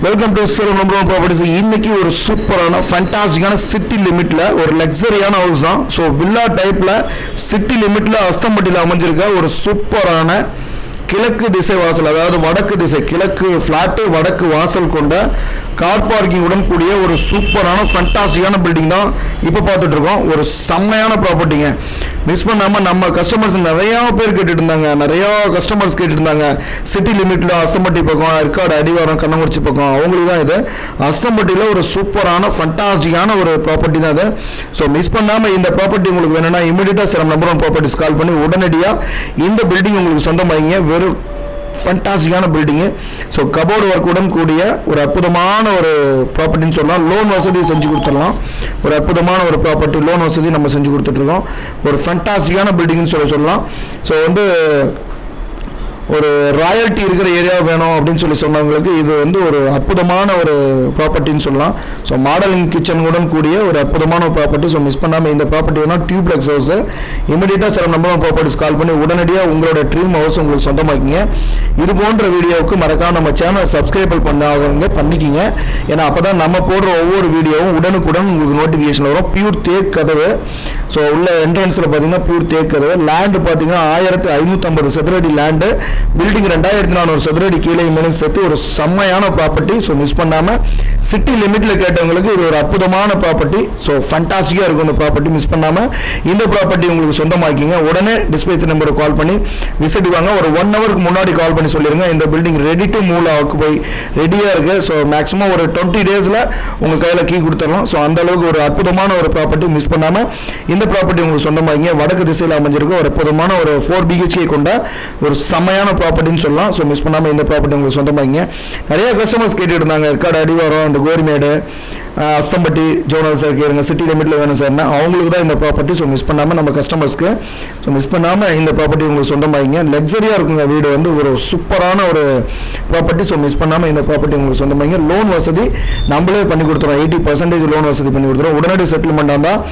Welcome to Salem number 1 properties. இன்னைக்கு ஒரு சூப்பரான ஃபேண்டாஸ்டிக்கான சிட்டி லிமிட்ல ஒரு லக்ஸரியான ஹவுஸ் தான். ஸோ வில்லா டைப்ல சிட்டி லிமிட்ல அஸ்தம்பட்டியில் அமைஞ்சிருக்க ஒரு சூப்பரான கிழக்கு திசை வாசல், அதாவது வடக்கு திசை, கிழக்கு ஃப்ளாட்டு வடக்கு வாசல் கொண்ட கார் பார்க்கிங்குடன் கூடிய ஒரு சூப்பரான ஃபேண்டாஸ்டிக்கான பில்டிங் தான் இப்போ பார்த்துட்டு இருக்கோம். ஒரு செம்மையான ப்ராப்பர்ட்டிங்க. மிஸ் பண்ணாமல் நம்ம கஸ்டமர்ஸ் நிறையா பேர் கேட்டுட்டு இருந்தாங்க, நிறையா கஸ்டமர்ஸ் கேட்டுட்டு இருந்தாங்க. சிட்டி லிமிட்டில் அஸ்தம்பட்டி பக்கம், ஏற்காடு அடிவாரம், கண்ணங்குறிச்சி பக்கம், அவங்களுக்கு தான் இது. அஸ்தம்பட்டியில் ஒரு சூப்பரான ஃபேண்டாஸ்டிக்கான ஒரு ப்ராப்பர்ட்டி தான் இது. ஸோ மிஸ் பண்ணாமல் இந்த ப்ராப்பர்ட்டி உங்களுக்கு வேணும்னா இமீடியட்டாக சேலம் நம்பர் 1 ப்ராப்பர்ட்டிஸ் கால் பண்ணி உடனடியாக இந்த பில்டிங் உங்களுக்கு சொந்தமாகிங்க. வெறும் ஃபேண்டாஸ்டிக்கான பில்டிங்கு. ஸோ கபோர்டு ஒர்க்குடன் கூடிய ஒரு அற்புதமான ஒரு ப்ராப்பர்ட்டின்னு சொல்லலாம். லோன் வசதி செஞ்சு கொடுத்துடலாம். ஒரு அற்புதமான ஒரு ப்ராப்பர்ட்டி, லோன் வசதி நம்ம செஞ்சு கொடுத்துட்ருக்கோம். ஒரு ஃபேண்டாஸ்டிக்கான பில்டிங்னு சொல்லலாம். ஸோ வந்து ஒரு ராயல்ட்டி இருக்கிற ஏரியா வேணும் அப்படின்னு சொன்னவங்களுக்கு இது வந்து ஒரு அற்புதமான ஒரு ப்ராப்பர்ட்டின்னு சொல்லலாம். ஸோ மாடலிங் கிச்சனுடன் கூடிய ஒரு அற்புதமான ஒரு ப்ராப்பர்ட்டி. ஸோ மிஸ் பண்ணாமல் இந்த ப்ராப்பர்ட்டி வேணும். Duplex house. இமீடியட்டாக சேலம் நம்பர் 1 ப்ராப்பர்ட்டிஸ் கால் பண்ணி உடனடியாக உங்களோட ட்ரீம் ஹவுஸ் உங்களுக்கு சொந்தமாக்கிங்க. இது போன்ற வீடியோவுக்கு மறக்காம நம்ம சேனலை சப்ஸ்கிரைப் பண்ணாதவங்க பண்ணிக்கிங்க. ஏன்னா அப்போ தான் நம்ம போடுற ஒவ்வொரு வீடியோவும் உடனுக்குடன் உங்களுக்கு நோட்டிஃபிகேஷன் வரும். பியூர் தேக் கதவு. ஸோ உள்ள என்ட்ரன்ஸில் பார்த்தீங்கன்னா பியூர் தேக் கதவு. லேண்டு பார்த்தீங்கன்னா 1550 சதுரடி லேண்டு. பில்டிங் 2400 சதுரடி கீழே மேலும் சேர்த்து ஒரு செம்மையான ப்ராப்பர்ட்டி. ஸோ மிஸ் பண்ணாமல் சிட்டி லிமிட்டில் கேட்டவங்களுக்கு இது ஒரு அற்புதமான ப்ராப்பர்ட்டி. ஸோ ஃபேண்டாஸ்டிக்காக இருக்கும் இந்த ப்ராப்பர்ட்டி. மிஸ் பண்ணாமல் இந்த ப்ராப்பர்ட்டி உங்களுக்கு சொந்தமாக்கிங்க. உடனே டிஸ்பிளே நம்பருக்கு கால் பண்ணி விசிட் வாங்க. ஒரு 1 ஹவருக்கு முன்னாடி கால் பண்ணி சொல்லிடுங்க. இந்த building ready to move occupy ரெடியாக இருக்குது. ஸோ மேக்ஸிமம் ஒரு 20 டேஸில் உங்கள் கையில் கீ கொடுத்துடலாம். ஸோ அந்த அளவுக்கு ஒரு அற்புதமான ஒரு ப்ராப்பர்ட்டி. மிஸ் பண்ணாமல் இந்த ப்ராப்பர்ட்டி உங்களுக்கு சொந்தமாக்கிங்க. வடக்கு திசையில் அமைஞ்சிருக்க ஒரு அற்புதமான ஒரு 4 BHK கொண்ட ஒரு செம்மையான ப்ராப்பர்ட்டின்னு சொல்லலாம். ஸோ மிஸ் பண்ணாமல் இந்த ப்ராப்பர்ட்டி உங்களுக்கு சொந்தமாக்கிங்க. நிறைய கஸ்டமர்ஸ் கேட்டுட்டு இருந்தாங்க, ஏற்காடு அடிவாரம், இந்த கோரிமேடு, அஸ்தம்பட்டி, ஜோனல் சார் கேளுங்க, சிட்டி லிமிட்டில் வேணும் சார்னா அவங்களுக்கு தான் இந்த ப்ராப்பர்ட்டி. ஸோ மிஸ் பண்ணாமல் நம்ம கஸ்டமர்ஸ்க்கு ஸோ மிஸ் பண்ணாமல் இந்த ப்ராப்பர்ட்டி உங்களுக்கு சொந்தமாகிங்க. லக்ஸரியாக இருக்குங்க வீடு வந்து ஒரு சூப்பரான ஒரு ப்ராப்பர்ட்டி. ஸோ மிஸ் பண்ணாமல் இந்த ப்ராப்பர்ட்டி உங்களுக்கு சொந்தமாகிங்க. லோன் வசதி நம்மளே பண்ணி கொடுத்துறோம். 80% லோன் வசதி பண்ணி கொடுத்துறோம். உடனடி செட்டில்மெண்ட் இருந்தால்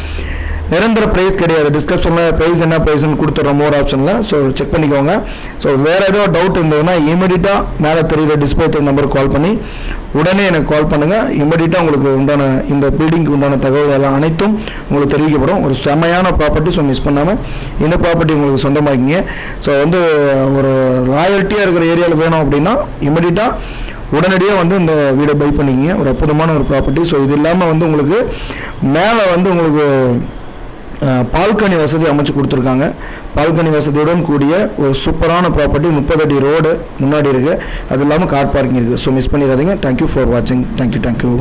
நிரந்தர ப்ரைஸ் கிடையாது. டிஸ்கிரிப்ஷனில் ப்ரைஸ் என்ன ப்ரைஸ்ன்னு கொடுத்துட்றோம் மோர் ஆப்ஷனில். ஸோ செக் பண்ணிக்கோங்க. ஸோ வேறு ஏதோ டவுட் இருந்ததுன்னா இமீடியட்டாக மேலே தெரியுற டிஸ்பிளே நம்பருக்கு கால் பண்ணி உடனே எனக்கு கால் பண்ணுங்கள். இமீடியட்டாக உங்களுக்கு உண்டான இந்த பில்டிங்க்கு உண்டான தகவல் எல்லாம் அனைத்தும் உங்களுக்கு தெரிவிக்கப்படும். ஒரு செமையான ப்ராப்பர்ட்டி. ஸோ மிஸ் பண்ணாமல் இந்த ப்ராப்பர்ட்டி உங்களுக்கு சொந்தமாக்கிங்க. ஸோ வந்து ஒரு ராயல்ட்டியாக இருக்கிற ஏரியாவில் வேணும் அப்படின்னா இமீடியட்டாக உடனடியாக வந்து இந்த வீடை பை பண்ணிக்கிங்க. ஒரு அற்புதமான ஒரு ப்ராப்பர்ட்டி. ஸோ இது இல்லாமல் வந்து உங்களுக்கு மேலே வந்து உங்களுக்கு பால்கனி வசதி அமைச்சு கொடுத்துருக்காங்க. பால்கனி வசதியுடன் கூடிய ஒரு சூப்பரான ப்ராப்பர்ட்டி. 30 அடி ரோடு முன்னாடி இருக்குது. அது இல்லாமல் கார் பார்க்கிங் இருக்குது. ஸோ மிஸ் பண்ணிடாதீங்க. தேங்க்யூ ஃபார் வாட்சிங். தேங்க்யூ.